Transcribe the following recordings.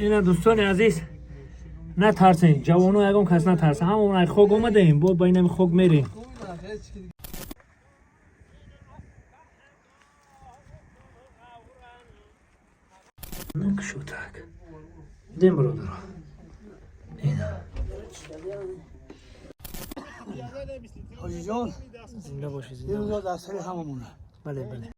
اینا دوستان عزیز نترسین، جوانو یکم کس نترسه، همون خوک اومده ایم با بین خوک میریم. نکشوتک دیم برادر اینا حاجی جان زنده باشی، یه زنده روزا باشی. در سر هممونه. بله بله.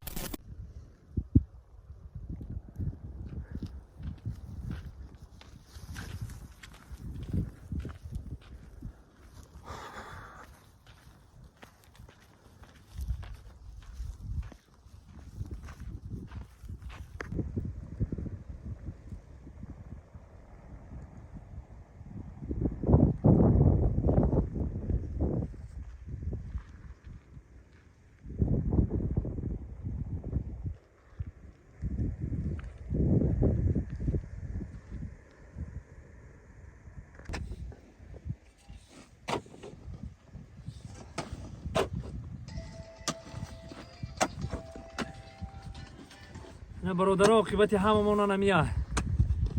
نه برادرها عاقبت هممون نمیاد.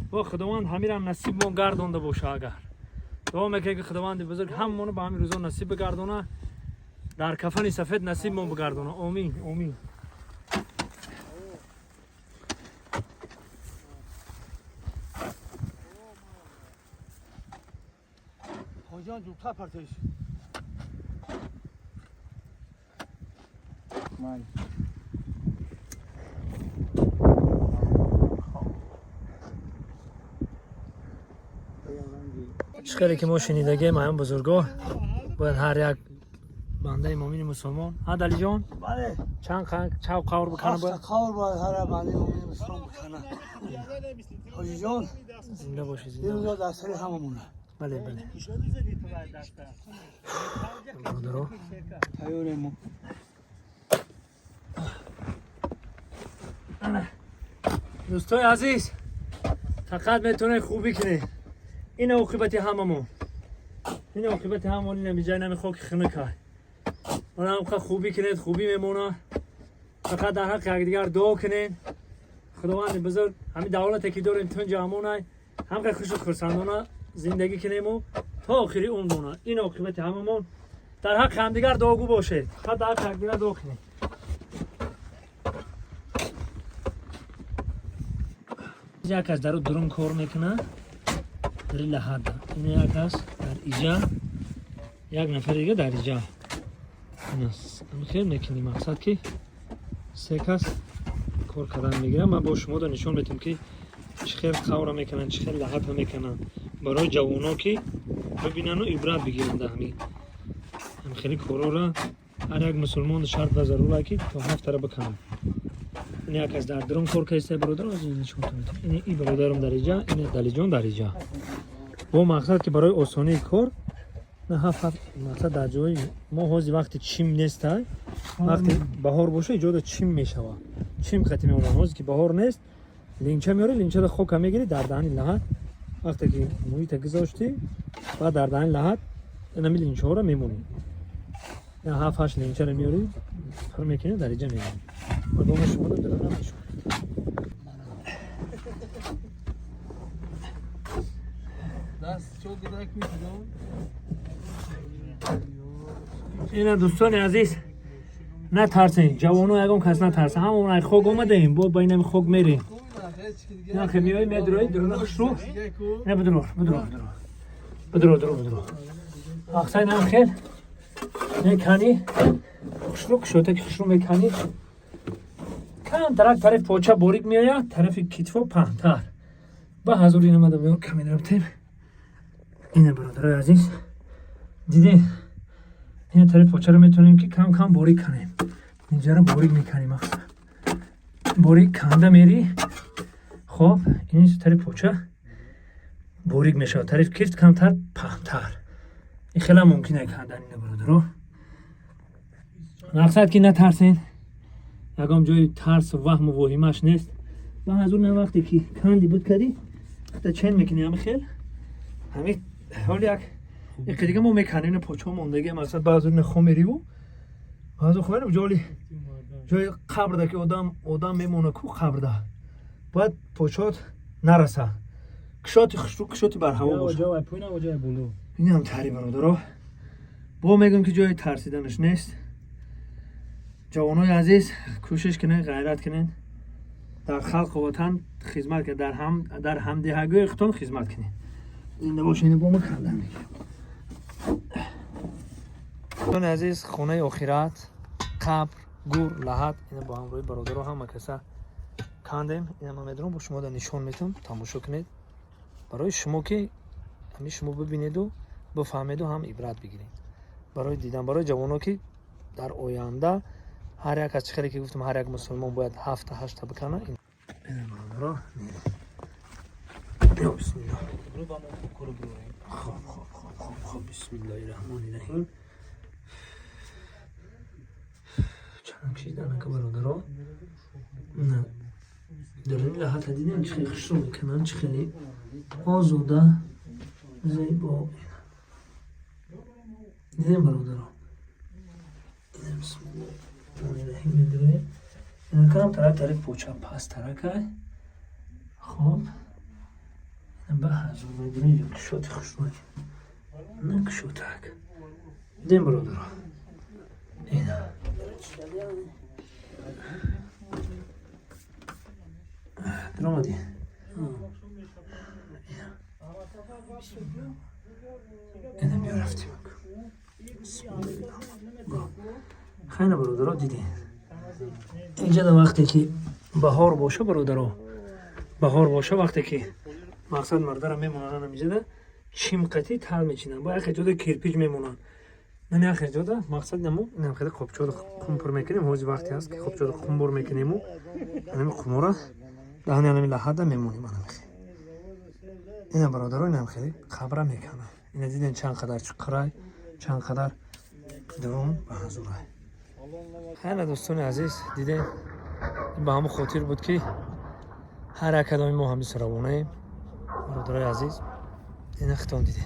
با خداوند همیرم نصیبمون گردونده باشه. اگر دعا میکنم که خداوند بزرگ هممون به همین روزا نصیب بگردونه، در کفن سفید نصیبمون بگردونه. آمین آمین. حاجی جان زودتر پرتش. چخیلی که ما شنیدگی مایم بزرگا باید هر یک بنده مؤمن مسلمان ها دلی جان بله چند قور بکنه باید قور باید هر بنده مؤمن مسلمان بکنه. حاجی جان زنده باشی، یه زنده روزا باشی. در سر هممونه. بله بله. برادرها تیارمون دوستای عزیز فقط میتونه خوبی کنه. این عاقبت هممون، این عاقبت هممون. نمیجای نمی خاک خنکه من هم خوبی کنید، خوبی میمونه. فقط در حق یکدیگر دعا کنین. خداوند بزرگ همین دولتی که داریم تو جامونه هم خوش و خرسندانه زندگی کنیم و تا آخری عمرمون. این عاقبت هممون. در حق همدیگر دعاگو باشید. فقط در حق یکدیگر دعا کنید. یک از در درون کار میکنه در لحظه. این یک از در ایجا، یک نفر دیگه در ایجا. این خیلی میکنی مقصد که سه کس کار کردن میگیرم. من با شما نشون میدم که چه خیلی خاور میکنن، چه خیلی لحظه میکنن برای جوانا که ببینن و عبرت بگیرن. در همین خیلی کارا را هر یک مسلمان شرط و ضروره که تا هفته را بکنن. این یک از در درون کار کیسه برادر از این نشون میدم. این برادرم در اینجا، این دلی جان در اینجا. با مقصد که برای آسانی کار نه هفت مقصد در جای ما حاضی وقتی چیم نیست، وقتی بهار باشه ایجاد چیم میشوه. چیم خطی میمونه. حاضی که بهار نیست لینچه میاره، لینچه را خوک میگیری در دهن لحد. وقتی که محیط گذاشتی بعد در دهن لحد این همین لینچه ها را میمونی. نه هفت هشت لینچه را میاری پر میکنی در اینجا میمونی. و با شما رو درم نمیشون. دست چو گداک میتونم. اینا دوستان عزیز نترسین، جوانو یکم کس نترسه، همون خوک اومده ایم با بین خوک میریم. نه که میای میدروی درون خشرو نه بدرور احسن هم خیل میکنی خشرو کشوته که خشرو میکنی کم طرف پاچه باریک میاید، طرف کتفو پهن‌تر. با حضور این آمده بیان کمی رفتیم. اینه برادرای عزیز دیدی این طرف پاچه رو میتونیم که کم کم باریک کنیم. اینجا رو باریک میکنیم. اصلا باریک کنده میری. خب این طرف پاچه باریک میشه، طرف کفت کمتر پهن‌تر. این خیلی ممکنه کندن. اینه برادرها مقصد که نترسین، یکم جای ترس و وهم و واهیمش نیست. با حضور نه وقتی که کندی بود کردی تا چین میکنی همه خیل همه حال یک دیگه ما میکنیم پاچه موندگی مقصد بعضی نخو میری و بعضی خوبه جای قبر ده که آدم میمونه کو قبر ده باید پاچات نرسه кушоти хушрӯ кушоти бар ҳаво бошад. جای پایین و جای بالا. این هم تری برادرها. با میگم که جای ترسیدنش نیست. جوانای عزیز کوشش کنین، غیرت کنین، در خلق و وطن خدمت کنین، در همدیهگی اختان خدمت کنین. زنده باشین. با ما کردن میگه. دوستان عزیز، خونه آخرت، قبر، گور، لحد، اینا با همراهی برادرها هم کسا کندیم. اینا من میدونم با شما نشون میتونم تماشا کنید. برای شما که همین شما ببینید و بفهمید و هم عبرت بگیرید. برای دیدن برای جوانان که در آینده هر یک از چخری که گفتم هر یک مسلمان باید 7 تا 8 تا بکنه. این برادرها یا بسم الله. خب بسم الله الرحمن الرحیم. چند کشیدن که برادرها نه در این لحظه دیدیم چه خوش رو میکنن، چه خیلی آزاده زیبا دیدیم برادرها. دیدیم بسم الله الرحمن الرحیم. میدونیم این کنم طرف پوچه پس ترکه. خب این به حضور میدونیم کشوتی خوش رو نه کشوتک. دیدیم برادرها این در آمدی اینم بیا رفتیم. خیلی برادرها دیدین اینجا در وقتی که بهار باشه برادرها، بهار باشه وقتی که مقصد مرده را میمونن نمیجده شیمقتی تل میچینن با اخی جوده کرپیج میمونن. من اخی جوده مقصد نمو اینم خیلی خوبچود خمپر میکنیم. حوزی وقتی هست که خوبچود خمبر میکنیم و اینم خموره دهنی هنمی لحظه میمونیم. اینم برادرها اینم خیلی خبره میکنه. اینا دیدین چند قدر چقرای چند قدر درون به حضوره. خیلی دوستان عزیز دیدین این به همون خاطر بود که هر کدام ما هم روانه ایم. برادرای عزیز این اختان دیدین